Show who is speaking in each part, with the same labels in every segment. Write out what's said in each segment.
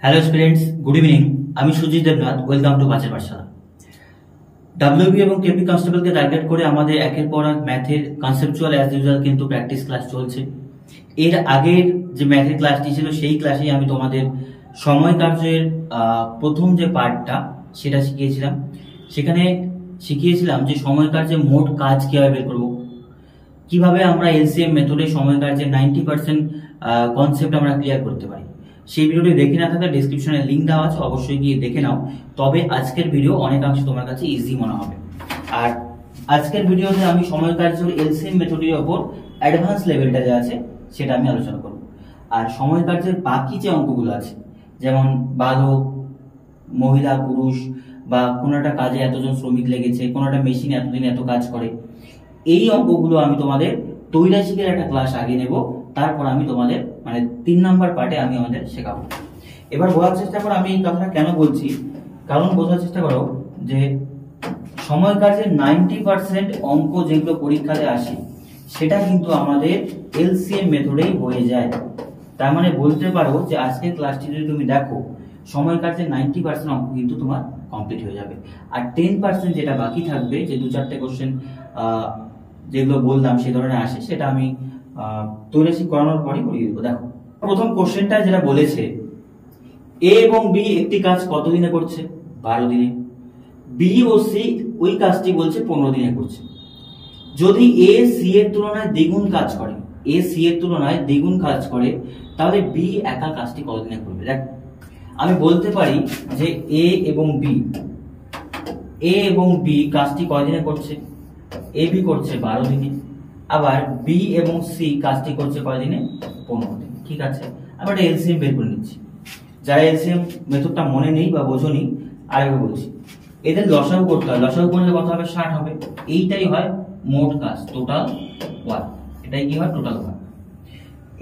Speaker 1: Hello students, good evening. আমি Sujit Debnath. Welcome to বাচের Pathsala. WB এবং KP কনস্টেবলকে target করে আমাদের একের পর এক ম্যাথের কনসেপচুয়াল অ্যাজ ইউজুয়াল কিন্তু প্র্যাকটিস ক্লাস চলছে। এর আগের যে ম্যাথের ক্লাসটি ছিল সেই ক্লাসেই আমি তোমাদের সময় কার্যের প্রথম যে পার্টটা সেটা শিখিয়েছিলাম। সেখানে শিখিয়েছিলাম যে সময় কার্যের মোট কাজ কিভাবে বের করবো, কিভাবে আমরা এলসিএম মেথডে সময় কার্যের 90% কনসেপ্ট আমরা ক্লিয়ার করতে পারি। সেই ভিডিওটি দেখে না থাকলে ডেসক্রিপশনে লিঙ্ক দেওয়া আছে, অবশ্যই গিয়ে দেখে নাও। তবে আজকের ভিডিও অনেকাংশে তোমার কাছে ইজি মনে হবে। আর আজকের ভিডিওতে আমি সময় কার্যের এলসিএম মেথডের ওপর অ্যাডভান্স লেভেলটা যে আছে সেটা আমি আলোচনা করব। আর সময় কার্যের বাকি যে অঙ্কগুলো আছে, যেমন বালক, মহিলা, পুরুষ, বা কোনো একটা কাজে এতজন শ্রমিক লেগেছে, কোনো একটা মেশিন এতদিন এত কাজ করে, এই অঙ্কগুলো আমি তোমাদের তৈরাশিকের একটা ক্লাস আগে নেব। তারপর আমি তোমাদের 3 নাম্বার পার্টে আমি আমাদের শেখাবো। এবার বোঝার চেষ্টা করো আমি এই কথাটা কেন বলছি। কারণ বোঝার চেষ্টা করো যে সময় কার্যের 90% অঙ্ক যেগুলো পরীক্ষাতে আসে সেটা কিন্তু আমাদের এলসিএম মেথডেই হয়ে যায়। তার মানে বলতে পারো যে আজকের ক্লাসটি যদি তুমি দেখো, সময় কার্যের 90% অঙ্ক কিন্তু তোমার কমপ্লিট হয়ে যাবে। আর 10% যেটা বাকি থাকবে, যে 2-4টে কোশ্চেন যেগুলো বললাম সে ধরনের আসে, সেটা আমি তৈরাশিক করানোর পরই করিয়ে দেবো। দেখো প্রথম কোশ্চেনটা যেটা বলেছে, এ এবং বি একটি কাজ কত দিনে করছে? 12 দিনে। বি ও সি ওই কাজটি বলছে 15 দিনে করছে। যদি এ সি এর তুলনায় দ্বিগুণ কাজ করে, এ সি এর তুলনায় দ্বিগুণ কাজ করে, তাহলে বি একা কাজটি কত দিনে করবে? দেখ আমি বলতে পারি যে এ এবং বি কাজটি কয়দিনে করছে? এ বি করছে 12 দিনে, আবার বি এবং সি কাজটি করছে কয়দিনে? 15 দিন। ঠিক আছে, আবার এলসিএম বের করে নিচ্ছি। যারা এলসিএম মেথডটা মনে নেই বা বোঝনি, আরেকবার বলছি, এদের লসাগু করতে হয়। লসাগু করলে কত হবে? 60 হবে। এইটাই হয় মোট কাজ, টোটাল ওয়ার্ক। এটাই কি হয়? Total work.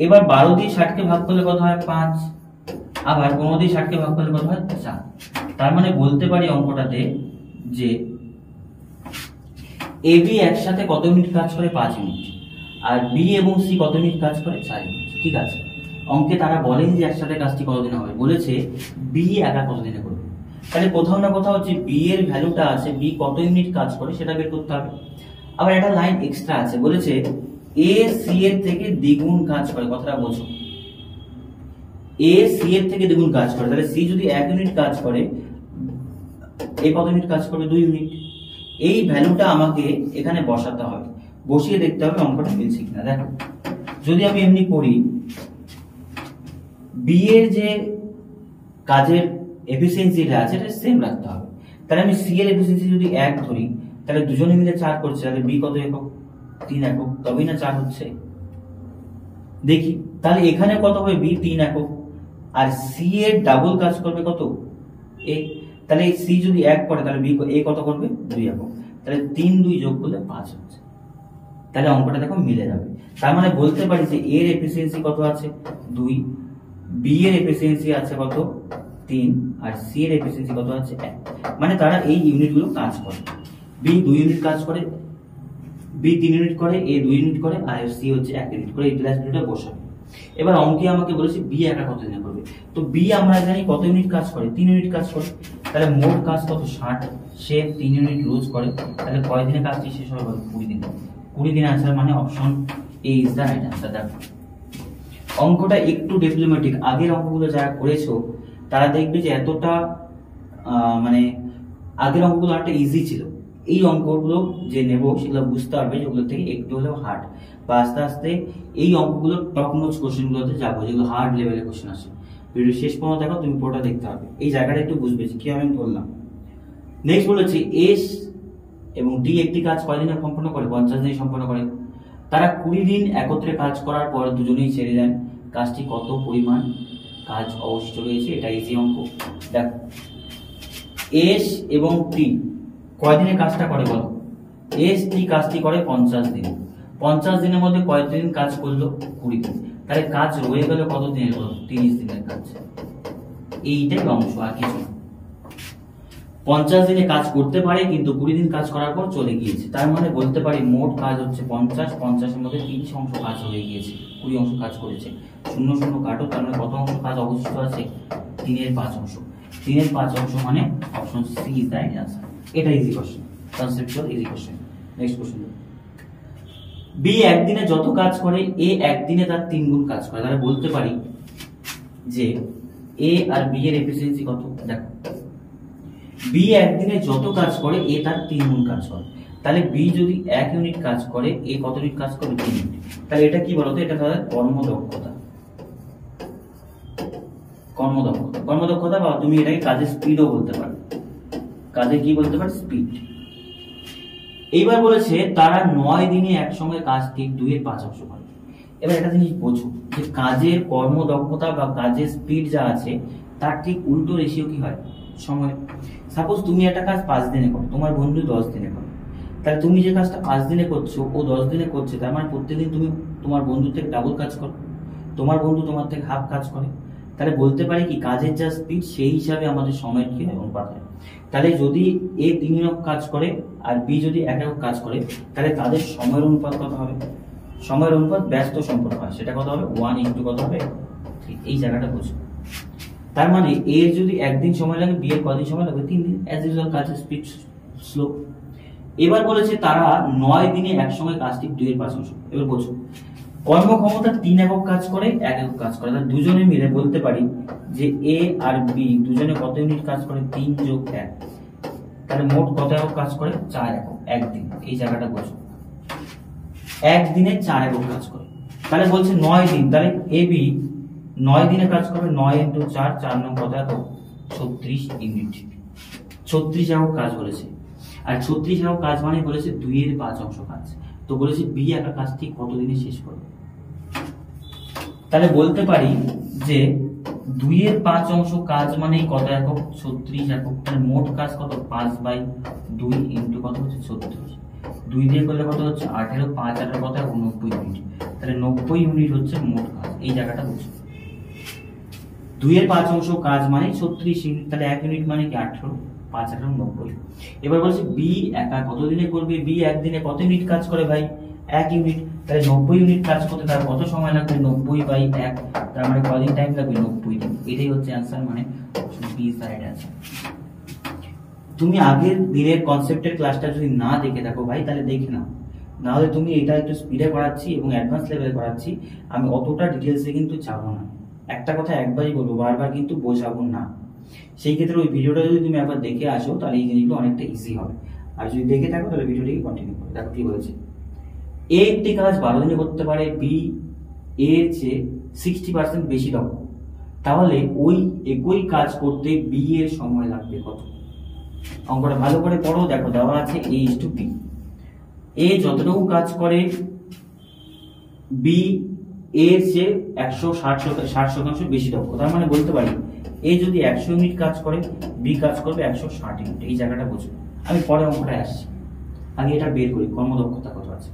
Speaker 1: এবার 12 দিয়ে 60 কে ভাগ করলে কত হয়? 5। আবার 15 দিয়ে 60 কে ভাগ করলে কত হয়? 4। তার মানে বলতে পারি অঙ্কটাতে যে এ বি একসাথে কত মিনিট কাজ করে? 5 মিনিট। আর বি এবং সি কত মিনিট কাজ করে? 4 মিনিট। ঠিক আছে, অঙ্কে তারা বলেন যে একসাথে কাজটি কতদিনে হবে, বলেছে বি একা কতদিনে করবে। তাহলে কোথাও না কোথাও যে বি এর ভ্যালুটা আছে, বি কত ইউনিট কাজ করে সেটা বের করতে হবে। আবার একটা লাইন এক্সট্রা আছে, বলেছে এ সি এর থেকে দ্বিগুণ কাজ করে। কথাটা বোঝো, এ সি এর থেকে দ্বিগুণ কাজ করে, তাহলে সি যদি 1 ইউনিট কাজ করে, এ কত ইউনিট কাজ করবে? 2 ইউনিট। এই ভ্যালুটা আমাকে এখানে বসাতে হবে, বসিয়ে দেখতে হবে অঙ্কটা মিলছে কিনা। দেখো যদি আমি এমনি করি, বি এর যে কাজের এফিসিয়েন্সিটা আছে এটা সেম রাখতে হবে। তাহলে আমি সি এর এফিসিয়েন্সি যদি 1 ধরি, তাহলে দুজনে মিলে 4 করছে, তাহলে বি কত একক? 3 একক। তবেই না 4 হচ্ছে। দেখি তাহলে এখানে কত হবে? বি 3 একক। আর সি এর ডাবল কাজ করবে কত? এ। তাহলে সি যদি 1 করে, তাহলে বি এ কত করবে? 2 একক। তাহলে 3 2 যোগ করলে 5 হচ্ছে। তাহলে অঙ্কটা দেখো মিলে যাবে। তার মানে বলতে পারি যে এর এফিসিয়েন্সি কত আছে? 2। বি এর এফিসিয়েন্সি আছে কত? 3। আর সি এর এফিসিয়েন্সি কত আছে? 1। মানে তারা এই ইউনিটগুলো কাজ করে। বি 2 ইউনিট কাজ করে, বি 3 ইউনিট করে, এ 2 ইউনিট করে, আর সি হচ্ছে 1 ইউনিট করে। এই ক্লাস দুটো বসাবে। এবার অঙ্কে আমাকে বলেছে বি একা কত দিনে করবে। তো বি আমরা জানি কত ইউনিট কাজ করে? 3 ইউনিট কাজ করে। তাহলে মোট কাজ কত? 60। সে 3 ইউনিট রোজ করে, তাহলে কয় দিনে কাজটি শেষ হবে? 20 দিনে। 20 দিনে আনসার, মানে option A is the right answer. দেখো অঙ্কটা একটু ডিপ্লোম্যাটিক। আগের অঙ্কগুলো যারা করেছো তারা দেখবে যে এতটা আগের অঙ্কগুলো একটা ইজি ছিল। এই অঙ্কগুলো যে নেব সেগুলো বুঝতে পারবে যেগুলো থেকে একটু হলেও হার্ড, বা আস্তে আস্তে এই অঙ্কগুলো টপ নোচ কোশ্চেন গুলোতে যাবো, যেগুলো হার্ড লেভেলের কোশ্চেন আসে। ভিডিও শেষ পর্যন্ত দেখো, তুমি পুরোটা দেখতে হবে। এই জায়গাটা একটু বুঝবে যে কি আমি বললাম। নেক্সট বলেছি এস এবং ডি একটি কাজ কয়দিনে সম্পন্ন করে? 50 দিনে সম্পন্ন করে। তারা 20 দিন একত্রে কাজ করার পর দুজনেই ছেড়ে দেন। কাজটি কত পরিমাণ কাজ অবশিষ্ট রয়েছে? এটা ইজি অঙ্ক। দেখো এস এবং টি কয়দিনে কাজটা করে বলো? এস টি কাজটি করে 50 দিন। 50 দিনের মধ্যে কয়দিন কাজ করলো? 20 দিন। তাহলে কাজ রয়ে গেল কত দিনের? 30 দিনের কাজ। এইটাই অংশ, আর কিছু না। 50 দিনে কাজ করতে পারে, কিন্তু 20 দিন কাজ করার পর চলে গিয়েছে। তার মানে বলতে পারি মোট কাজ হচ্ছে 50। 50-এর মধ্যে 30 অংশ কাজ হয়ে গিয়েছে, 20 অংশ কাজ করেছে। 0 0 কাটো, তার মানে কত অংশ কাজ অবশিষ্ট আছে? 3/5 3/5 মানে option C is the answer. এটা easy question, conceptual easy question. Next question, B একদিনে যত কাজ করে এ একদিনে তার 3 গুণ কাজ করে। তাহলে বলতে পারি যে এ আর বি এর এফিসিয়েন্সি কত। দেখো বি একদিনে যত কাজ করে এ তার 3 গুণ কাজ করে। তাহলে বি যদি 1 ইউনিট কাজ করে এ কত ইউনিট কাজ করবে? 3 ইউনিট। তাহলে এটা কি বলতো? এটা তাদের কর্মদক্ষতা। কর্মদক্ষতা বা তুমি এটাকে কাজের স্পিডও বলতে পারো। কাজে কি বলতে পারো? স্পিড। এইবার বলেছে তারা 9 দিনে একসঙ্গে কাজ ঠিক 2/5 করে। এবার একটা জিনিস বোঝো যে কাজের কর্মদক্ষতা বা কাজের স্পিড যা আছে তার ঠিক উল্টো রেশিও কি হয়? সময়। সাপোজ তুমি একটা কাজ 5 দিনে করো, তোমার বন্ধু 10 দিনে করো। তাহলে তুমি যে কাজটা 5 দিনে করছো ও 10 দিনে করছে, তার মানে প্রত্যেকদিন তুমি তোমার বন্ধুর থেকে ডাবল কাজ করো, তোমার বন্ধু তোমার থেকে হাফ কাজ করে। তাহলে বলতে পারি কি কাজের যা স্পিড সেই হিসাবে আমাদের সময়ের কি হয়? অনুপাত হয়। তাহলে যদি এ 3 একক কাজ করে আর বি যদি 1 একক কাজ করে, তাহলে তাদের সময়ের অনুপাত কত হবে? সময়ের অনুপাত ব্যস্ত সম্পর্ক হয়, সেটা কত হবে? 1 কত হবে? 3। এই জায়গাটা বুঝো। তার মানে এর যদি একদিন সময় লাগে, বি এর কদিন সময় লাগবে? 3 দিন। অ্যাজ ইউজুয়াল কাজের স্পিড স্লো। এবার বলেছে তারা 9 দিনে একসঙ্গে কাজ ঠিক 2/5। এবার বোঝো কর্মক্ষমতা 3 একক কাজ করে 1 একক কাজ করে। তাহলে দুজনে মিলে বলতে পারি যে এ আর বি দুজনে কত ইউনিট কাজ করে? 3 যোগ 1। তাহলে মোট কত একক কাজ করে? 4 একক একদিন। এই জায়গাটা বোঝো, একদিনে 4 একক কাজ করে। তাহলে বলছে 9 দিন, তাহলে এ বি 9 দিনে কাজ করবে। 9 × 4 4 9 কত একক? 36 ইউনিট। 36 একক কাজ বলেছে। আর 36 একক কাজ মানে বলেছে 2/5 কাজ। তো বলেছে বি একটা কাজ ঠিক কত দিনে শেষ করবে? তাহলে বলতে পারি যে 2/5 কাজ মানে কত একক? 36 একক। তাহলে মোট কাজ কত? 5/2 ইন্টু কত হচ্ছে? 36। 2 দিয়ে করলে কত হচ্ছে? 18। 5 18 কত? 90 ইউনিট। তাহলে 90 ইউনিট হচ্ছে মোট কাজ। এই জায়গাটা বুঝো, 2/5 কাজ মানে 36 ইউনিট। তাহলে 1 ইউনিট মানে কি? 18। 5 18 90। এবার বলছে বি একা কত দিনে করবে? বি একদিনে কত ইউনিট কাজ করে ভাই? 1 ইউনিট। তাহলে 90 ইউনিট কাজ করতে তার কত সময় লাগবে? 90/1। তার মানে কদিন টাইম লাগবে? 90 দিন। এটাই হচ্ছে অ্যান্সার, মানে B is the right answer. তুমি আগের দিনের কনসেপ্টের ক্লাসটা যদি না দেখে থাকো ভাই, তাহলে দেখে নাও। না হলে তুমি এটা একটু স্পিডে করাচ্ছি এবং অ্যাডভান্স লেভেলে করাচ্ছি, আমি অতটা ডিটেলসে কিন্তু যাবো না। একটা কথা একবারই বলবো, বারবার কিন্তু বোঝাবো না। সেই ক্ষেত্রে ওই ভিডিওটা যদি তুমি একবার দেখে আসো তাহলে এই জিনিসগুলো অনেকটা ইজি হবে। আর যদি দেখে থাকো তাহলে ভিডিওটিকে কন্টিনিউ করো। দেখো কি বলেছে, এ একটি কাজ 12 দিনে করতে পারে, বি এর চেয়ে 60% বেশি দক্ষ। তাহলে ওই একই কাজ করতে বি এর সময় লাগবে কত? অঙ্কটা ভালো করে পড়ো। দেখো দেওয়া আছে এ ইজ টু বি। এ যতটুকু কাজ করে বি এর চেয়ে 160% বেশি দক্ষ। তার মানে বলতে পারি এ যদি 100 ইউনিট কাজ করে বি কাজ করবে 160 ইউনিট। এই জায়গাটা বুঝো, আমি পরে অঙ্কটায় আসছি। আগে এটা বের করি কর্মদক্ষতা কত আছে।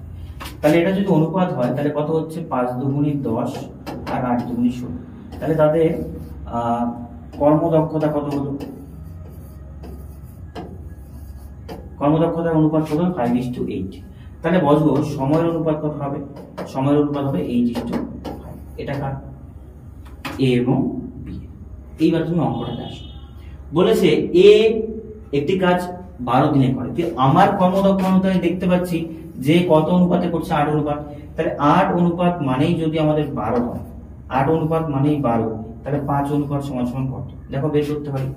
Speaker 1: তাহলে এটা যদি অনুপাত হয় তাহলে কত হচ্ছে? 5 দুগুণে 10 আর 8 দুগুণে 16। তাহলে তাদের কর্মদক্ষতা কত হলো? কর্মদক্ষতার অনুপাত কত? 5:8। তাহলে বসবো সময়ের অনুপাত কত হবে? সময়ের অনুপাত হবে 8:5। এটা কার? এ এবং বি। এইবার তুমি অঙ্কটাতে আসো। বলেছে এ একটি কাজ 12 দিনে করে। আমার কর্মদক্ষতায় দেখতে পাচ্ছি যে কত অনুপাতে করছে? 8 অনুপাত। তাহলে 8 অনুপাত মানেই যদি আমাদের 12 হয়, 8 অনুপাত মানেই 12, তাহলে 5 অনুপাত সমান সমান কত? দেখো বের করতে পারি।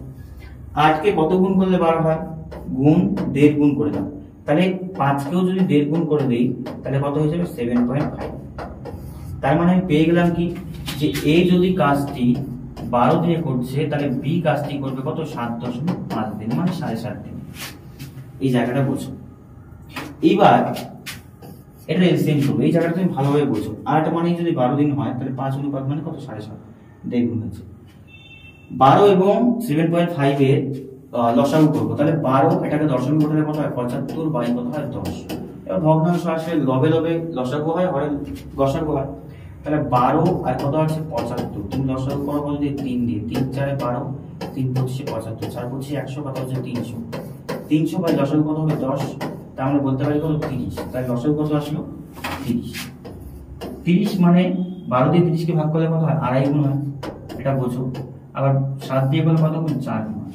Speaker 1: 8 কে কত গুণ করলে 12 হয়? গুণ 1.5 গুণ করে দাও। তাহলে 5 কেও যদি 1.5 গুণ করে দেই তাহলে কত হয়ে যাবে? 7.5। তার মানে আমি পেয়ে গেলাম কি যে এ যদি কাজটি 12 দিনে করছে তাহলে বি কাজটি করবে কত? 7.5 দিন, মানে 7.5 দিন। এই জায়গাটা বোঝো। এইবার এটা এলসিএম করবে। এই জায়গাটা তুমি ভালোভাবে বোঝো। 8 মানে যদি 12 দিন হয় তাহলে 5 অনুপাত মানে কত? 7.5। দেখুন হচ্ছে 12 এবং 7.5 এর লসাগু করবো। তাহলে 12 এটাকে দশমিক ঘটালে কত হয়? 75 বাই কত হয়? 10। এবার ভগ্নাংশ আসলে লবে লবে লসাগু হয়, হরে গসাগু হয়। তাহলে 12 আর কত আছে? 75। তুমি লসাগু করো কত দিয়ে? 3 দিয়ে। 3 4 12, 3 25 75, 4 25 100, কত হচ্ছে? 300। 300 বাই লসাগু কত হবে? 10। তার মানে বলতে পারি কত? 30। তাই লসাগু কত আসলো? 30। 30 মানে 12 দিয়ে 30 কে ভাগ করলে কত হয়? 2.5 গুণ হয়। এটা বোঝো। আবার 7 দিয়ে করলে কত গুণ 4 গুণ।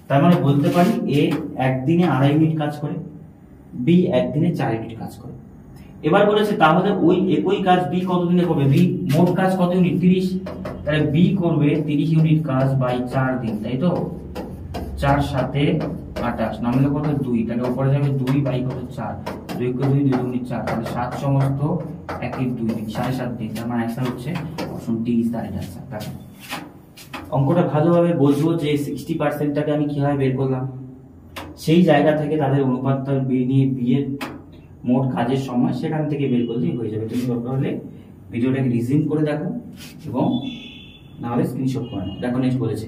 Speaker 1: তার মানে বলতে পারি এ একদিনে 2.5 মিনিট কাজ করে, বি একদিনে 4 ইউনিট কাজ করে। এবার বলেছে তাহলে ওই একই কাজ বি কতদিনে করবে, বি মোট কাজ কত ইউনিট 30, তাহলে বি করবে 30 ইউনিট কাজ বাই 4 দিন, তাই তো 4 7 28 নামলে কত 2, তাহলে উপরে যাবে 2 বাই কত 4, 2 কে 2 2 গুণিত 4, তাহলে 7 সমস্ত 1 2 দিন 7.5 দিন। তার মানে অ্যান্সার হচ্ছে option D is the right answer. দেখো অঙ্কটা ভালোভাবে বুঝবো যে 60%টাকে আমি কিভাবে বের করলাম, সেই জায়গা থেকে তাদের অনুপাতটা নিয়ে বিয়ের মোট কাজের সময় সেখান থেকে বের করলেই হয়ে যাবে। তুমি দরকার হলে ভিডিওটাকে রিজিউম করে দেখো এবং না হলে স্ক্রিনশট করে নাও। দেখো নেক্সট বলেছে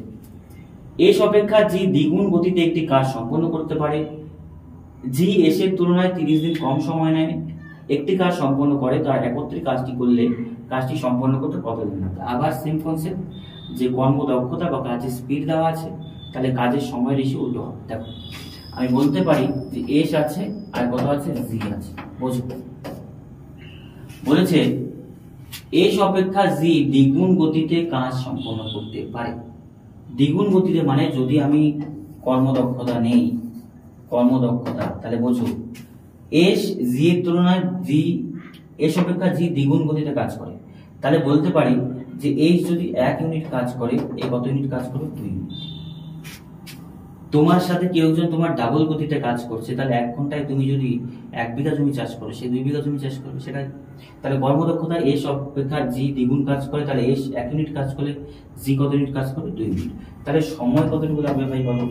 Speaker 1: এস অপেক্ষা জি দ্বিগুণ গতিতে একটি কাজ সম্পন্ন করতে পারে, জি এস এর তুলনায় 30 দিন কম সময় নেয়, একটি কাজ সম্পন্ন করে তার একত্রে কাজটি করলে কাজটি সম্পন্ন করতে কত দিন লাগবে। আবার সেম কনসেপ্ট, যে কর্মদক্ষতা বা কাজের স্পিড দেওয়া আছে তাহলে কাজের সময় রেশি উল্টো হবে। দেখো আমি বলতে পারি যে এস আছে আর কত আছে জি আছে, বুঝো বলেছে এস অপেক্ষা জি দ্বিগুণ গতিতে কাজ সম্পন্ন করতে পারে। দ্বিগুণ গতিতে মানে যদি আমি কর্মদক্ষতা নেই, কর্মদক্ষতা তাহলে বোঝো এস জি এর তুলনায় জি এস অপেক্ষা জি দ্বিগুণ গতিতে কাজ করে, তাহলে বলতে পারি যে এস যদি 1 ইউনিট কাজ করে এ কত ইউনিট কাজ করে 2 ইউনিট। তোমার সাথে কেউ একজন তোমার ডাবল গতিতে কাজ করছে, তাহলে 1 ঘন্টায় তুমি যদি 1 বিঘা জমি চাষ করো সে 2 বিঘা জমি চাষ করবে, সেটা তাহলে কর্মদক্ষতা এস অপেক্ষা জি দ্বিগুণ কাজ করে, তাহলে এস 1 ইউনিট কাজ করে জি কত ইউনিট কাজ করে 2 ইউনিট। তাহলে সময় কতটুকু লাগবে ভাই বলো,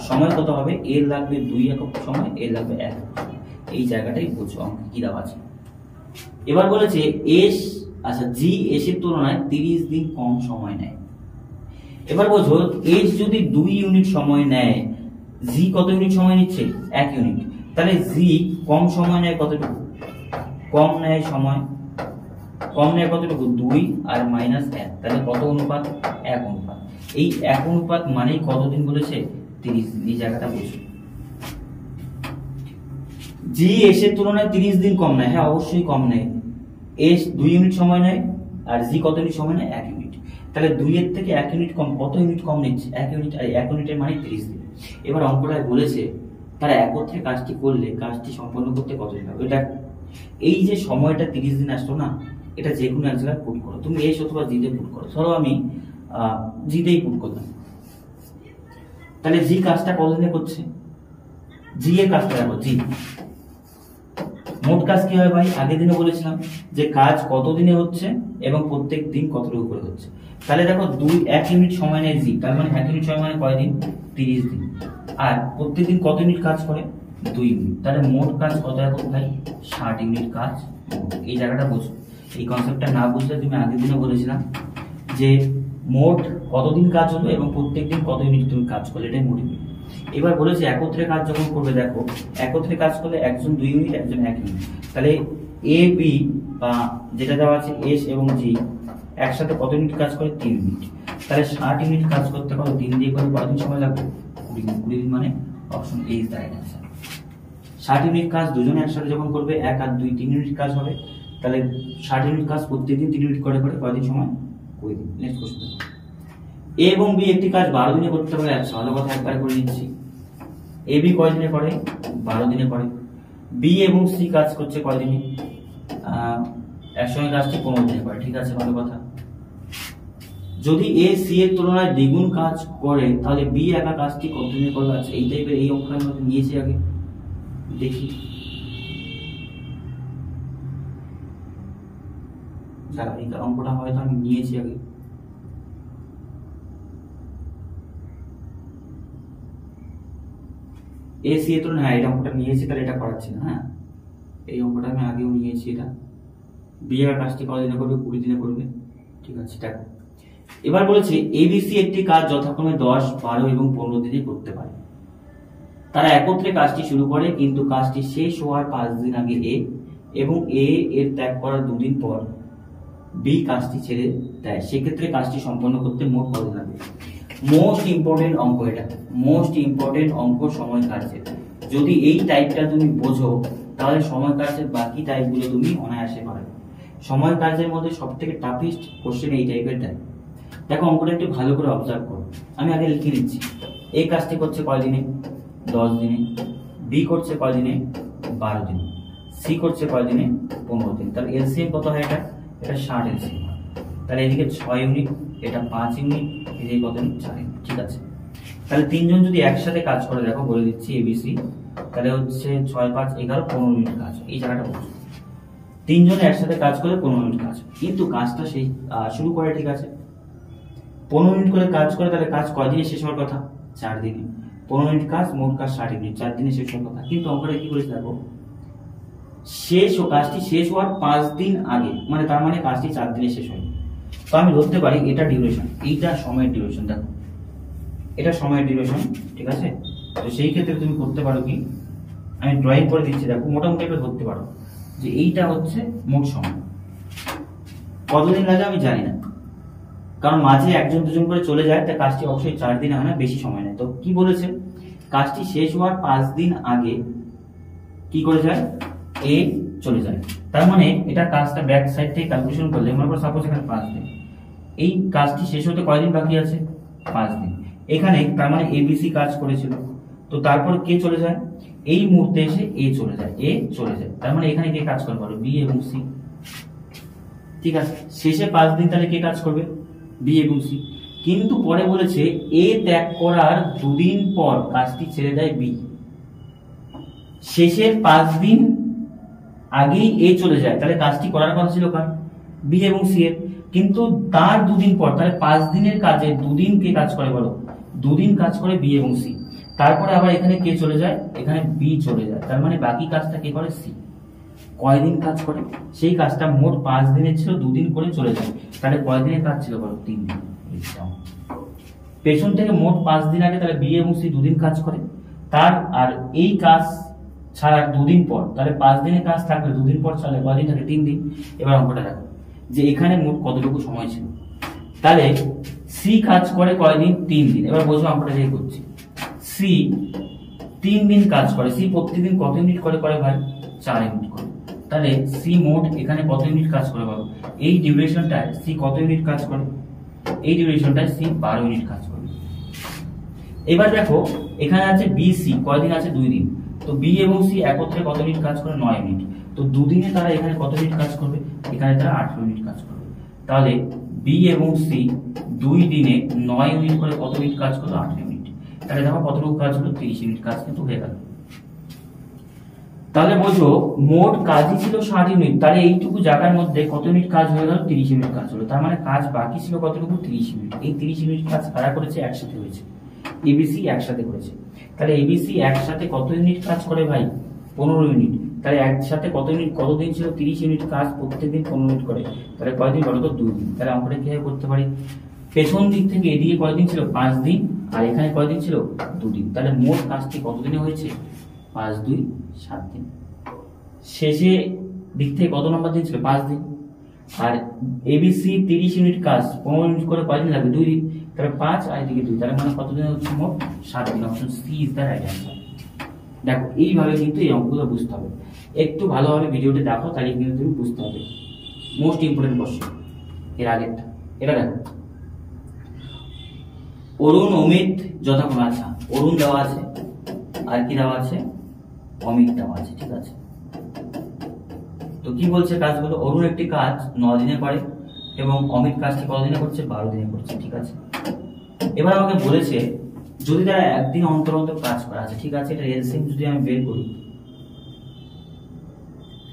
Speaker 1: সময় কত হবে, এর লাগবে 2 একক সময়, এর লাগবে 1 একক সময়। এই জায়গাটাই বুঝছো অঙ্কে কি দেওয়া আছে। এবার বলেছে এস আচ্ছা জি এস এর তুলনায় 30 দিন কম সময় নেয়। এবার বোঝো এস যদি 2 ইউনিট সময় নেয়, জি কত ইউনিট সময় নিচ্ছে 1 ইউনিট, তাহলে জি কম সময় নেয় কতটুকু, কম নেয় সময়, কম নেয় কতটুকু 2 আর -1, তাহলে কত অনুপাত 1 অনুপাত। এই 1 অনুপাত মানেই কতদিন বলেছে 30 দিন। এই জায়গাটা বুঝো জি এস এর তুলনায় 30 দিন কম নেয়, হ্যাঁ অবশ্যই কম নেয়। এস 2 ইউনিট সময় নেয় আর জি কত ইউনিট সময় নেয় 1 ইউনিট, তাহলে 2 এর থেকে 1 ইউনিট কম, কত ইউনিট কম নিচ্ছে 1 ইউনিট, আর 1 ইউনিটের মানে 30 দিন। এবার অঙ্কটায় বলেছে তারা একত্রে কাজটি করলে কাজটি সম্পন্ন করতে কত দিন লাগবে। দেখো এই যে সময়টা 30 দিন আসলো না, এটা যে কোনো এক জায়গায় পুট করো, তুমি এস অথবা জি তে পুট করো, ধরো আমি জি তেই পুট করলাম, তাহলে জি কাজটা কতদিনে করছে, জি এর কাজটা দেখো জি মোট কাজ কি হয় ভাই, আগের দিনে বলেছিলাম যে কাজ কত দিনে হচ্ছে এবং প্রত্যেক দিন কতটুকু করে হচ্ছে। তাহলে দেখো 1 ইউনিট সময় নেয় জি, তার মানে 1 ইউনিট সময় মানে কয় দিন 30 দিন, আর প্রত্যেক দিন কত ইউনিট কাজ করে 2 ইউনিট, তাহলে মোট কাজ কত একক ভাই 60 ইউনিট কাজ। এই জায়গাটা বুঝো, এই কনসেপ্টটা না বুঝলে তুমি আগের দিনে বলেছিলাম যে মোট কতদিন কাজ হলো এবং প্রত্যেক দিন কত ইউনিট তুমি কাজ করলে, এটাই মোটিভ। এবার বলেছে একত্রে কাজ যখন করবে, দেখো একত্রে কাজ করলে একজন 2 ইউনিট একজন 1 ইউনিট, তাহলে এ বি বা যেটা দেওয়া আছে এস এবং জি একসাথে কত ইউনিট কাজ করে 3 ইউনিট, তাহলে 60 ইউনিট কাজ করতে কত দিন দিয়ে করে কতদিন সময় লাগবে 20 দিন। 20 দিন মানে option A is the right answer. 60 unit কাজ দুজনে একসাথে যখন করবে 1 আর 2 3 ইউনিট কাজ হবে, তাহলে 60 ইউনিট কাজ প্রত্যেকদিন 3 ইউনিট করে করে কয়দিন সময় 20 দিন। নেক্সট কোশ্চেন, এ এবং বি একটি কাজ 12 দিনে করতে পারে। আচ্ছা ভালো কথা, একবার করে নিচ্ছি। এ বি কয় দিনে করে 12 দিনে করে, বি এবং সি কাজ করছে কয় দিনে, একসঙ্গে কাজটি 15 দিনে করে, ঠিক আছে ভালো কথা। যদি এ সি এর তুলনায় দ্বিগুণ কাজ করে তাহলে বি একা কাজটি কত দিনে করবে। আচ্ছা এই টাইপের এই অঙ্কটা আমরা নিয়েছি আগে, দেখি যারা এই অঙ্কটা হয়তো আমি নিয়েছি আগে। এ সি এর তুলনায়, হ্যাঁ এটা অঙ্কটা নিয়েছি, তাহলে এটা করাচ্ছি না। হ্যাঁ এই অঙ্কটা আমি আগেও নিয়েছি, এটা বি এর কাজটি কত দিনে করবে 20 দিনে করবে, ঠিক আছে। দেখো এবার বলেছে এবিসি একটি কাজ যথাক্রমে 10, 12 এবং 15 দিনে করতে পারে। তারা একত্রে কাজটি শুরু করে কিন্তু কাজটি শেষ হওয়ার 5 দিন আগে এ এবং এ এর ত্যাগ করার 2 দিন পর বি কাজটি ছেড়ে দেয়, সেক্ষেত্রে কাজটি সম্পন্ন করতে মোট কত দিন লাগবে। মোস্ট ইম্পর্টেন্ট অঙ্ক, এটা মোস্ট ইম্পর্টেন্ট অঙ্ক সময় কার্যের। যদি এই টাইপটা তুমি বোঝো তাহলে সময় কার্যের বাকি টাইপগুলো তুমি অনায়াসে পারবে। সময় কার্যের মধ্যে সবথেকে টাফেস্ট কোশ্চেন এই টাইপের টাইপ। দেখো অঙ্কটা একটু ভালো করে অবজার্ভ করো, আমি আগে লিখে দিচ্ছি। এই কাজটি করছে কয় দিনে? 10 দিনে। বি করছে কয় দিনে? 12 দিনে। সি করছে কয় দিনে? 15 দিন। তাহলে এলসিএম কত হয়? এটা 60 এলসিএম হয়। তাহলে এদিকে 6 ইউনিট, এটা 5 ইউনিট, এদিকে কত ইউনিট? 4 ইউনিট। ঠিক আছে, তাহলে তিনজন যদি একসাথে কাজ করে, দেখো বলে দিচ্ছি এবিসি, তাহলে হচ্ছে 6 5 11 15 মিনিট কাজ। এই জায়গাটা বলছি তিনজনে একসাথে কাজ করে 15 মিনিট কাজ, কিন্তু কাজটা সেই শুরু করে, ঠিক আছে 15 মিনিট করে কাজ করে, তাহলে কাজ কয় দিনে শেষ হওয়ার কথা? 4 দিনে। 15 মিনিট কাজ, মোট কাজ 60 মিনিট, 4 দিনে শেষ হওয়ার কথা। কিন্তু অঙ্কটা কি করেছে দেখো, কাজটি শেষ হওয়ার 5 দিন আগে, মানে তার মানে কাজটি 4 দিনে শেষ হয়। তো আমি ধরতে পারি এটা ডিউরেশন, এইটা সময়ের ডিউরেশন। দেখো এটা সময়ের ডিউরেশন, ঠিক আছে। তো সেই ক্ষেত্রে তুমি করতে পারো কি, আমি ড্রয়িং করে দিচ্ছি, দেখো মোটামুটি এটা ধরতে পারো যে এইটা হচ্ছে মোট সময়। কতদিন লাগে আমি জানি না, কারণ মাঝে একজন দুজন করে চলে যায়, তাই কাজটি অবশ্যই 4 দিন হয় না, বেশি সময় নেয়। তো কি বলেছে, কাজটি শেষ হওয়ার 5 দিন আগে কি করে যায়? এ চলে যায়। তার মানে এটা কাজটা ব্যাক সাইড থেকে ক্যালকুলেশন করলে, মনে করো সাপোজ এখানে 5 দিন, এই কাজটি শেষ হতে কয়দিন বাকি আছে? 5 দিন। এখানে তার মানে এবিসি কাজ করেছিল, তো তারপর কে চলে যায়? এই মুহূর্তে এসে এ চলে যায়, তার মানে এখানে কে কাজ করবে? বি এবং সি। ঠিক আছে, শেষে 5 দিন তাহলে কে কাজ করবে? বি এবং সি। কিন্তু পরে বলেছে এ ত্যাগ করার 2 দিন পর কাজটি ছেড়ে দেয় বি। শেষের 5 দিন আগেই এ চলে যায়, তাহলে কাজটি করার কথা ছিল কার? বি এবং সি এর। কিন্তু তার 2 দিন পর, তাহলে 5 দিনের কাজে 2 দিন কে কাজ করে বলো? 2 দিন কাজ করে বি এবং সি। তারপরে আবার এখানে কে চলে যায়? এখানে বি চলে যায়, তার মানে বাকি কাজটা কে করে? সি। কয়দিন কাজ করে? সেই কাজটা মোট 5 দিনের ছিল, 2 দিন করে চলে যায়, তাহলে কয়দিনের কাজ ছিল বলো? 3 দিন। পেছন থেকে মোট 5 দিন আগে তাহলে বি এবং সি 2 দিন কাজ করে, তার আর এই কাজ ছাড়া 2 দিন পর, তাহলে 5 দিনের কাজ থাকলে 2 দিন পর চলে কয়দিন থাকে? 3 দিন। এবার অঙ্কটা দেখো যে এখানে মোট কতটুকু সময় ছিল। তাহলে সি কাজ করে কয়দিন? 3 দিন। এবার বোঝো অঙ্কটা যে করছি, সি 3 দিন কাজ করে। সি প্রতিদিন কত ইউনিট করে ভাই? 4 ইউনিট করে। তাহলে সি মোট এখানে কত ইউনিট কাজ করে বলো? এই ডিউরেশনটায় সি কত ইউনিট কাজ করে? এই ডিউরেশনটায় সি 12 ইউনিট কাজ করে। এবার দেখো এখানে আছে বি সি, কয়দিন আছে? 2 দিন। তো বি এবং সি একত্রে কত ইউনিট কাজ করে? 9 ইউনিট। তো 2 দিনে তারা এখানে কত ইউনিট কাজ করবে? এখানে তারা 18 ইউনিট কাজ করবে। তাহলে বি এবং সি 2 দিনে 9 ইউনিট করে কত ইউনিট কাজ করলো? 8 ইউনিট। তাহলে দেখো কতটুকু কাজ হলো? 30 ইউনিট কাজ কিন্তু হয়ে গেল। তাহলে বোঝো মোট কাজই ছিল 60 ইউনিট, তাহলে এইটুকু জায়গার মধ্যে কত ইউনিট কাজ হয়ে গেল? 30 ইউনিট কাজ হলো। তার মানে কাজ বাকি ছিল কতটুকু? 30 ইউনিট। এই 30 ইউনিট কাজ কারা করেছে? একসাথে হয়েছে, এবিসি একসাথে করেছে। তাহলে এবিসি একসাথে কত ইউনিট কাজ করে ভাই? 15 ইউনিট। তাহলে একসাথে কত ইউনিট, কতদিন ছিল? 30 ইউনিট কাজ, প্রত্যেকদিন 15 মিনিট করে। তাহলে কয়দিন বলো তো? 2 দিন। তাহলে আমরা কিভাবে করতে পারি? পেছন দিক থেকে এদিকে কয়দিন ছিল? 5 দিন, আর এখানে কয়দিন ছিল? 2 দিন। তাহলে মোট কাজটি কতদিনে হয়েছে? 5 2 7 দিন। শেষে দিক থেকে কত নম্বর দিন ছিল? 5 দিন। আর এবিসি 30 ইউনিট কাজ, 15 মিনিট করে কয়দিন লাগবে? 2 দিন। তাহলে 5 আর এদিকে 2, তাহলে মানে কতদিন হচ্ছে মোট? 7 দিন। Option C is the right answer. দেখো এইভাবে কিন্তু এই অঙ্কগুলো বুঝতে হবে, একটু ভালোভাবে ভিডিওটি দেখো, তাহলে কিন্তু তুমি বুঝতে হবে। মোস্ট ইম্পর্টেন্ট কোশ্চেন এর আগেরটা, এটা দেখো অরুণ অমিত যথাক্রমে। আচ্ছা, অরুণ দেওয়া আছে, আর কি দেওয়া আছে? অমিত দেওয়া আছে, ঠিক আছে। তো কি বলছে কাজগুলো? অরুণ একটি কাজ 9 দিনে করে এবং অমিত কাজটি কতদিনে করছে? 12 দিনে করছে, ঠিক আছে। এবার আমাকে বলেছে যদি তারা একদিন অন্তর অন্তর কাজ করে, আছে ঠিক আছে, এটা এলসিএম যদি আমি বের করি,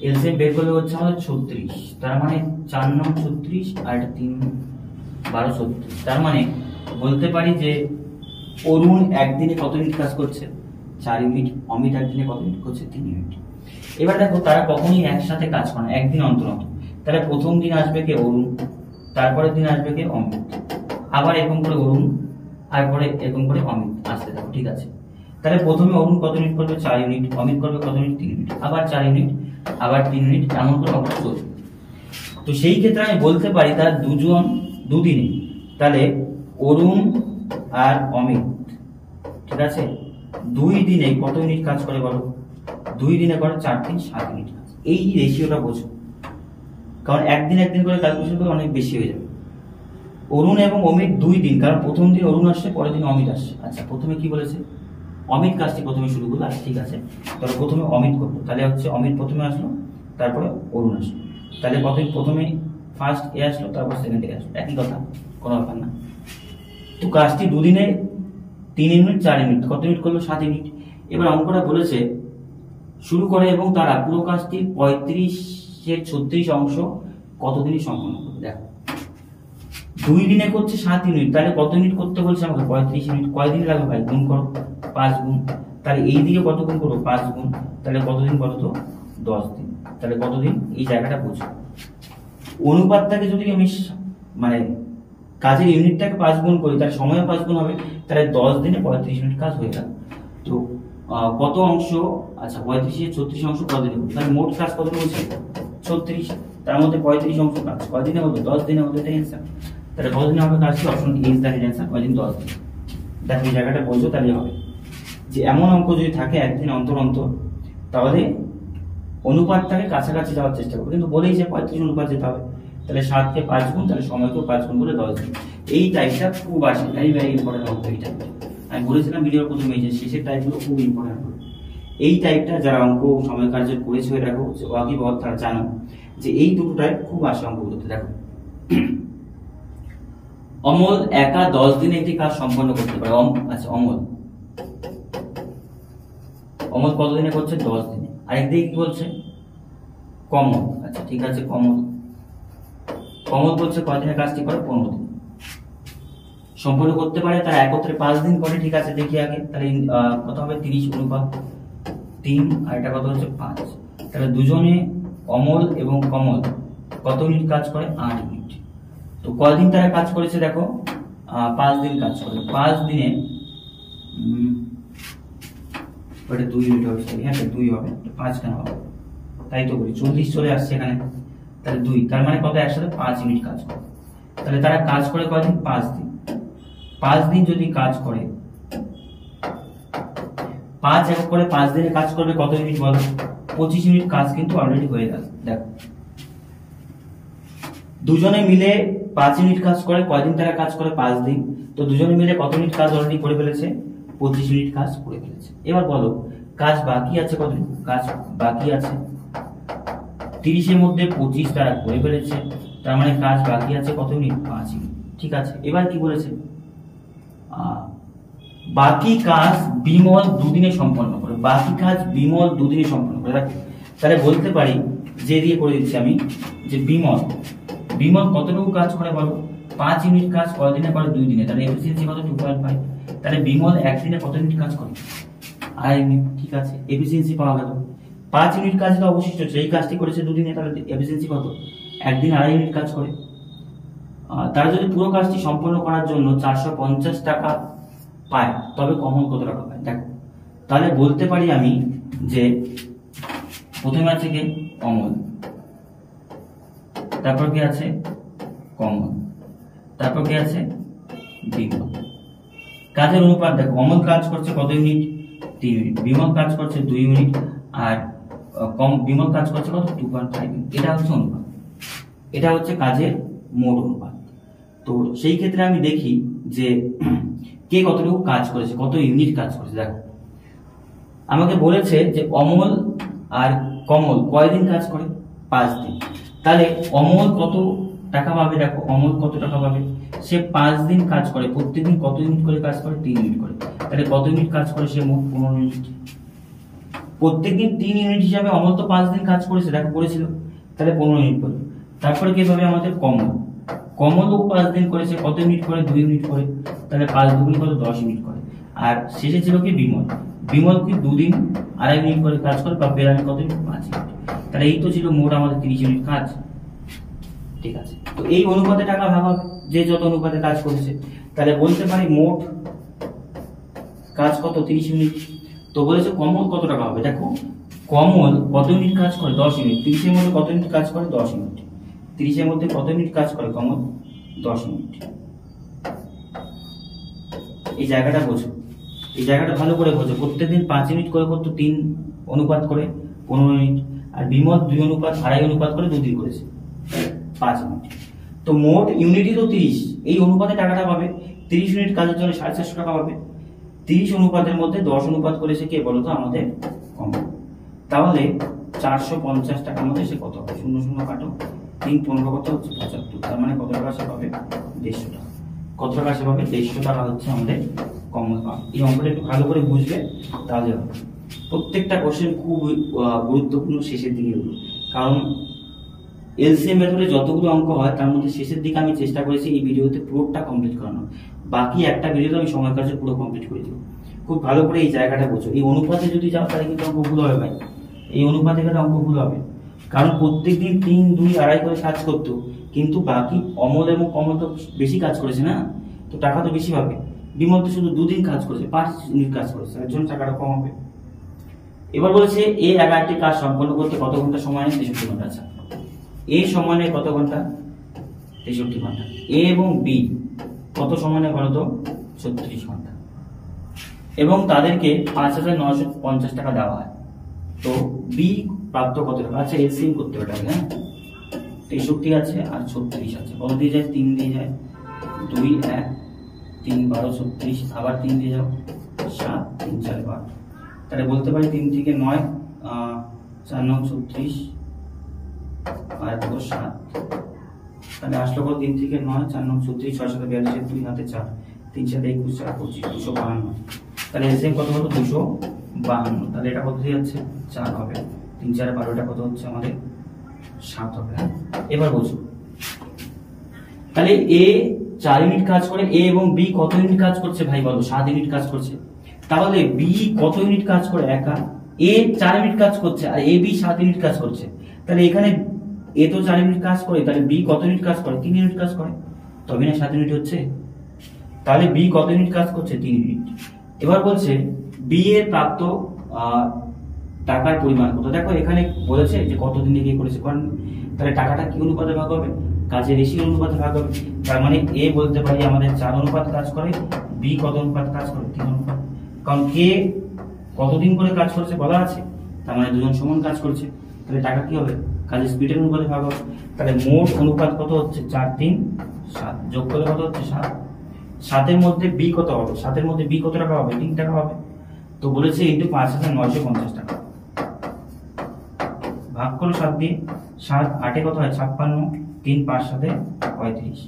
Speaker 1: এলসিএম বের করলে হচ্ছে আমাদের 36, তার মানে 4 9 36 আর এটা 3 12 36। তার মানে বলতে পারি যে অরুণ একদিনে কত ইউনিট কাজ করছে? 4 ইউনিট। অমিত একদিনে কত ইউনিট করছে? 3 ইউনিট। এবার দেখো তারা কখনই একসাথে কাজ করে না, একদিন অন্তর অন্তর। তাহলে প্রথম দিন আসবে কে? অরুণ। তারপরের দিন আসবে কে? অমিত। আবার এরকম করে অরুণ, তারপরে এরকম করে অমিত আসতে থাকো, ঠিক আছে। তাহলে প্রথমে অরুণ কত ইউনিট করবে? 4 ইউনিট। অমিত করবে কত ইউনিট? 3 ইউনিট। আবার 4 ইউনিট, আবার 3 ইউনিট, এমন করে অবস্থা চলবে। তো সেই ক্ষেত্রে আমি বলতে পারি তার 2 দিনে, তাহলে অরুণ আর অমিত, ঠিক আছে, 2 দিনে কত ইউনিট কাজ করে বলো? 2 দিনে করে 4 3 7 ইউনিট কাজ। এই রেশিওটা বোঝো, কারণ একদিন করে ক্যালকুলেশন করে অনেক বেশি হয়ে যাবে। অরুণ এবং অমিত 2 দিন, কারণ প্রথম দিন অরুণ আসছে, পরের দিন অমিত আসছে। আচ্ছা, প্রথমে কি বলেছে? অমিত কাজটি প্রথমে শুরু করলো। আচ্ছা, ঠিক আছে, তাহলে প্রথমে অমিত করলো। তাহলে হচ্ছে অমিত প্রথমে আসলো, তারপরে অরুণ আসলো। তাহলে কতদিন? প্রথমে ফার্স্ট এ আসলো, তারপর সেকেন্ড এ আসলো। একই কথা, কোনো ব্যাপার না। তো কাজটি 2 দিনে 3 ইউনিট 4 ইউনিট, কত ইউনিট করলো? 7 ইউনিট। এবার অঙ্কটা বলেছে শুরু করে এবং তারা পুরো কাজটি 35-এর 36 অংশ কতদিনই সম্পন্ন করবে। দেখো 2 দিনে করছে 7 ইউনিট, তাহলে কত ইউনিট করতে বলছে আমাকে? 35 ইউনিট। কয়দিন লাগবে ভাই? গুণ করো, 5 গুণ। তাহলে এই দিকে কত গুণ করবো? 5 গুণ। তাহলে কতদিন বলো তো? 10 দিন। তাহলে কতদিন? এই জায়গাটা বুঝো। অনুপাতটাকে যদি আমি মানে কাজের ইউনিটটাকে 5 গুণ করি, তাহলে সময়ও 5 গুণ হবে। তাহলে 10 দিনে 35 ইউনিট কাজ হয়ে গেল। তো কত অংশ? আচ্ছা, 35-এর 36 অংশ কতদিনে হবে? তাহলে মোট কাজ কত বলছে? 36। তার মধ্যে 35 অংশ কাজ কয়দিনে হবে? 10 দিনে হবে। এটাই অ্যান্সার। তাহলে কতদিনে হবে কাজটি? Option A is the right answer. কয়দিন? 10 দিন। দেখো এই জায়গাটা বলছো, তাহলে হবে যে এমন অঙ্ক যদি থাকে একদিন অন্তর অন্তর, তাহলে অনুপাতটাকে কাছাকাছি যাওয়ার চেষ্টা করবো। কিন্তু বলেই যে 35 অনুপাত যেতে হবে, তাহলে 7-কে 5 গুণ, তাহলে সময়কেও 5 গুণ করে 10 দিন। এই টাইপটা খুব আসে, ভেরি ভেরি ইম্পর্টেন্ট অঙ্ক এইটা। আমি বলেছিলাম ভিডিওর প্রথমে যে শেষের টাইপগুলো খুব ইম্পর্টেন্ট। এই টাইপটা যারা অঙ্ক সময় কার্য করেছে দেখো, ওয়াকিবহাল তারা জানো যে এই দুটো টাইপ খুব আসে অঙ্কগুলোতে। দেখো অমল একা 10 দিনে একটি কাজ সম্পন্ন করতে পারে। আচ্ছা, অমল কত দিনে করছে? 10 দিনে। আরেকদিকে কি বলছে? কমল। আচ্ছা, ঠিক আছে, কমল বলছে কয়দিনে কাজটি করে? 15 দিন সম্পন্ন করতে পারে। তারা একত্রে 5 দিন করে। ঠিক আছে, দেখি আগে। তাহলে কত হবে? 30:3, আর এটা কত হচ্ছে? 5। তাহলে দুজনে অমল এবং কমল কত মিনিট কাজ করে? 8 মিনিট। তো কয়দিন তারা কাজ করেছে? দেখো 5 দিন কাজ করে। 5 দিনে ওটা 2 ইউনিট হবে। হ্যাঁ, 2 হবে, 5 কেন হবে? তাই তো বলি, 40 চলে আসছে এখানে। তাহলে 2, তার মানে কত? একসাথে 5 ইউনিট কাজ করে। তাহলে তারা কাজ করে কয়দিন? 5 দিন। 5 দিন যদি কাজ করে, 5 এক করে 5 দিনে কাজ করবে কত ইউনিট বলো? 25 ইউনিট কাজ কিন্তু অলরেডি হয়ে গেল। দেখো দুজনে মিলে 5 ইউনিট কাজ করে। কয়দিন তারা কাজ করে? 5 দিন। তো দুজনে মিলে কত ইউনিট কাজ অলরেডি করে ফেলেছে? 25 ইউনিট কাজ করে ফেলেছে। এবার বলো কাজ বাকি আছে কত? কাজ বাকি আছে 30-এর মধ্যে 25 তারা করে ফেলেছে, তার মানে কাজ বাকি আছে কত ইউনিট? 5 ইউনিট। ঠিক আছে, এবার কি বলেছে? বাকি কাজ বিমল 2 দিনে সম্পন্ন করে। বাকি কাজ বিমল 2 দিনে সম্পন্ন করে। দেখো তাহলে বলতে পারি, যে দিয়ে করে দিচ্ছি আমি, যে বিমল কতটুকু কাজ করে বলো? 5 ইউনিট কাজ কয়দিনে করে? 2 দিনে। তাহলে এফিসিয়েন্সি কত? 2.5। তাহলে বিমল একদিনে কত ইউনিট কাজ করে? 2.5 ইউনিট। ঠিক আছে, এফিসিয়েন্সি পাওয়া গেল। 5 ইউনিট কাজ তো অবশিষ্ট আছে, এই কাজটি করেছে 2 দিনে, তাহলে এফিসিয়েন্সি কত? একদিন 2.5 ইউনিট কাজ করে। তারা যদি পুরো কাজটি সম্পন্ন করার জন্য 450 টাকা পায়, তবে কমল কত টাকা পায়? দেখো তাহলে বলতে পারি আমি যে প্রথমে আছে কি? অমল, তারপর কি আছে? কমল, তারপর কি আছে? বিমল। কাজের অনুপাত দেখো, অমল কাজ করছে কত ইউনিট? 3 ইউনিট। বিমল কাজ করছে 2 ইউনিট, আর বিমল কাজ করছে কত? 2.5 ইউনিট। এটা হচ্ছে অনুপাত, এটা হচ্ছে কাজের মোট অনুপাত। তো সেই ক্ষেত্রে আমি দেখি যে কে কতটুকু কাজ করেছে, কত ইউনিট কাজ করেছে। দেখো আমাকে বলেছে যে অমল আর কমল কয়দিন কাজ করে? 5 দিন। তাহলে অমল কত টাকা পাবে? দেখো অমল কত টাকা পাবে? সে 5 দিন কাজ করে, প্রত্যেকদিন কত ইউনিট করে কাজ করে? 3 ইউনিট করে। তাহলে কত ইউনিট কাজ করে সে? মোট 15 ইউনিট। প্রত্যেকদিন 3 ইউনিট হিসাবে অমল তো 5 দিন কাজ করেছে, দেখো করেছিল, তাহলে 15 ইউনিট করে। তারপরে কি হবে আমাদের? কমলও 5 দিন করেছে, কত ইউনিট করে? 2 ইউনিট করে। তাহলে 5 দুগুণ কত? 10 ইউনিট করে। আর শেষে ছিল কি? বিমল কি 2 দিন 2.5 ইউনিট করে কাজ করে, বা বেড়ানি কত ইউনিট? 5 ইউনিট। তাহলে এই তো ছিল মোট আমাদের 30 ইউনিট কাজ। ঠিক আছে, তো এই অনুপাতে টাকা ভাগ হবে, যে যত অনুপাতে কাজ করেছে। তাহলে বলতে পারি মোট কাজ কত? 30 ইউনিট। তো বলেছে কমল কত টাকা হবে? দেখো কমল কত ইউনিট কাজ করে? 10 ইউনিট। 30-এর মধ্যে কত ইউনিট কাজ করে? 10 ইউনিট। 30-এর মধ্যে কত ইউনিট কাজ করে কমল? 10 ইউনিট। এই জায়গাটা বোঝো, এই জায়গাটা ভালো করে বোঝো। প্রত্যেকদিন 5 ইউনিট করে করতো, 3 অনুপাত করে 15 ইউনিট। আর বিমল 2 অনুপাত 2.5 অনুপাত করে 2 দিন করেছে, 5 ইউনিট। তো মোট ইউনিটই তো 30, এই অনুপাতে টাকাটা পাবে। 30 ইউনিট কাজের জন্য 450 টাকা পাবে। 30 অনুপাতের মধ্যে 10 অনুপাত করেছে কে বলতো আমাদের কম। তাহলে 450 টাকার মধ্যে সে কত হবে? 0 0 কাটো, 3 15 কত হচ্ছে 75। তার মানে কত টাকা সে পাবে? 150 টাকা। কত টাকা সে পাবে? 150 টাকা হচ্ছে আমাদের কম পাবে। এই অঙ্কটা একটু ভালো করে বুঝলে তাহলে হবে। প্রত্যেকটা কোশ্চেন খুব গুরুত্বপূর্ণ শেষের দিকে, কারণ এলসিএম মেথডে যতগুলো অঙ্ক হয় তার মধ্যে শেষের দিকে আমি চেষ্টা করেছি এই ভিডিওতে পুরোটা কমপ্লিট করানো। বাকি একটা ভিডিওতে আমি সময় কাজে পুরো কমপ্লিট করে দিব। খুব ভালো করে এই জায়গাটা বোঝো। এই অনুপাতে যদি যাও তাহলে কিন্তু অঙ্ক ভুল হবে ভাই, এই অনুপাতে গেলে অঙ্ক ভুল হবে। কারণ প্রত্যেকদিন 3 2 2.5 করে কাজ করতো, কিন্তু বাকি অমল এবং কমল তো বেশি কাজ করেছে না, তো টাকা তো বেশি পাবে। বিমল তো শুধু 2 দিন কাজ করেছে, 5 মিনিট কাজ করেছে, এর জন্য টাকাটা কম হবে। এবার বলেছে এ 11টি কাজ সম্পন্ন করতে কত ঘন্টা সময় নেয়? 63 ঘন্টা। আচ্ছা, এ সময় নেয় কত ঘন্টা? 63 ঘন্টা। এ এবং বি কত সময় নেয় বলতো? 36 ঘন্টা। এবং তাদেরকে 5,950 টাকা দেওয়া হয়। তো বি প্রাপ্ত কত টাকা? আচ্ছা, এলসিএম করতে হবে, হ্যাঁ। 63 আছে আর 36 আছে, কত দিয়ে যায়? 3 দিয়ে যায়। 2 1 3 12 36, আবার 3 দিয়ে যাও 7 3 4 12। তাহলে বলতে পারি 3 থেকে 9 4 9 36 আর 7। তাহলে আসলো কত? 3 থেকে 9 4 9 36 6 7 42, 2 হাতে 4 3 7 21 4 25 252। তাহলে এলসিএম কত হলো? 252। তাহলে এটা কত দিয়ে যাচ্ছে? 4 হবে। 3 4 12, এটা কত হচ্ছে আমাদের? 7 হবে। এবার বুঝো, তাহলে এ 4 ইউনিট কাজ করে, এ এবং বি কত ইউনিট কাজ করছে ভাই বলো? 7 ইউনিট কাজ করছে। তাহলে বি কত ইউনিট কাজ করে? একা। এ 4 ইউনিট কাজ করছে আর এ বি 7 ইউনিট কাজ করছে। তাহলে এখানে এ তো 4 ইউনিট কাজ করে, তাহলে বি কত ইউনিট কাজ করে? 3 ইউনিট কাজ করে, তবে না 7 ইউনিট হচ্ছে। তাহলে বি কত ইউনিট কাজ করছে? 3 ইউনিট। এবার বলছে বি এর প্রাপ্ত টাকার পরিমাণ কত? দেখো এখানে বলেছে যে কত দিনে কি করেছে করেন, তাহলে টাকাটা কি অনুপাতে ভাগ হবে? কাজের রেশিও অনুপাতে ভাগ হবে। তার মানে এ বলতে পারি আমাদের 4 অনুপাত কাজ করে, বি কত অনুপাত কাজ করে? 3 অনুপাত। কারণ কে কতদিন করে কাজ করছে বলা আছে, তার মানে দুজন সমান কাজ করছে। তাহলে টাকা কি হবে? কাজের স্পিডের অনুপাতে ভাগ হবে। তাহলে মোট অনুপাত কত হচ্ছে? 4 3 7, যোগ করলে কত হচ্ছে? 7। 7 মধ্যে বি কত হবে? 7 মধ্যে বি কত টাকা হবে? 3 টাকা হবে। তো বলেছে ইন্টু 5,950 টাকা, ভাগ করো 7 দিয়ে। 7 8 কত হয়? 56। 3 5 7 35।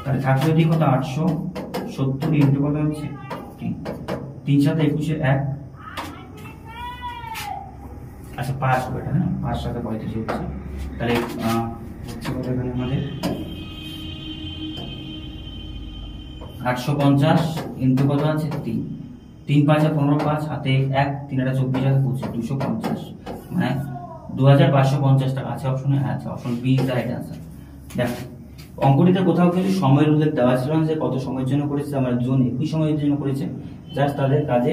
Speaker 1: তাহলে থাকবে দিয়ে কত? 870 ইন্টু কত হচ্ছে? 3 3 7 21 1। আচ্ছা 5 হবে এটা, হ্যাঁ 5 7 35 হচ্ছে। তাহলে হচ্ছে কত এখানে আমাদের? 850 ইন্টু কত আছে? 3 3 5 15 5 হাতে 1 3 8 24 আর 25 250, মানে 2550 টাকা আছে অপশনে। হ্যাঁ আছে, option B is the right answer. দেখো অঙ্কটিতে কোথাও কিন্তু সময়ের উল্লেখ দেওয়া ছিল না যে কত সময়ের জন্য করেছে, আমার জন একই সময়ের জন্য করেছে, জাস্ট তাদের কাজে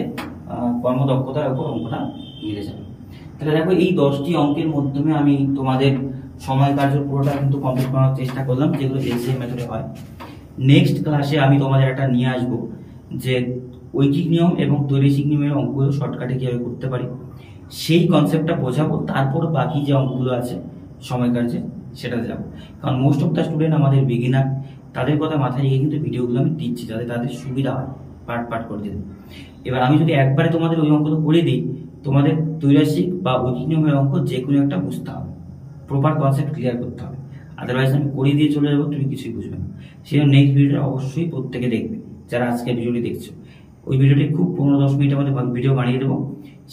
Speaker 1: কর্মদক্ষতার উপর অঙ্কটা মিলে যাবে। তাহলে দেখো এই 10টি অঙ্কের মাধ্যমে আমি তোমাদের সময় কার্য পুরোটা কিন্তু কমপ্লিট করার চেষ্টা করলাম, যেগুলো এলসিএম মেথডে হয়। নেক্সট ক্লাসে আমি তোমাদের একটা নিয়ে আসবো যে ঐকিক নিয়ম এবং ত্রৈমাসিক নিয়মের অঙ্কগুলো শর্টকাটে কিভাবে করতে পারি, সেই কনসেপ্টটা বোঝাবো। তারপর বাকি যে অঙ্কগুলো আছে সময় কার্যে সেটাতে যাবো। কারণ মোস্ট অফ দ্য স্টুডেন্ট আমাদের বিগিনার, তাদের কথা মাথায় রেখে কিন্তু ভিডিওগুলো আমি দিচ্ছি যাতে তাদের সুবিধা হয় পার্ট পার্ট করে দিতে। এবার আমি যদি একবারে তোমাদের ওই অঙ্কগুলো করে দিই, তোমাদের ত্রৈমাসিক বা ঐকিক নিয়মের অঙ্ক যে কোনো একটা বুঝতে হবে, প্রপার কনসেপ্ট ক্লিয়ার করতে হবে। আদারওয়াইজ আমি করে দিয়ে চলে যাবো, তুমি কিছুই বুঝবে না। সেই জন্য নেক্সট ভিডিওটা অবশ্যই প্রত্যেকে দেখবে যারা আজকে ভিডিওটি দেখছো। ওই ভিডিওটি খুব 15-10 মিনিটের মধ্যে ভিডিও বানিয়ে দেবো,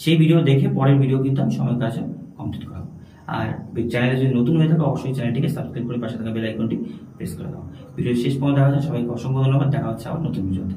Speaker 1: সেই ভিডিও দেখে পরের ভিডিও কিন্তু আমি সময় কাজে কমপ্লিট করাবো। আর চ্যানেলে যদি নতুন হয়ে থাকে অবশ্যই চ্যানেলটিকে সাবস্ক্রাইব করে পাশে থাকা বেল আইকনটি প্রেস করে দাও। ভিডিও শেষ পর্যন্ত দেখা যায়। সবাইকে অসংখ্য ধন্যবাদ। দেখা হচ্ছে আবার নতুন ভিডিওতে।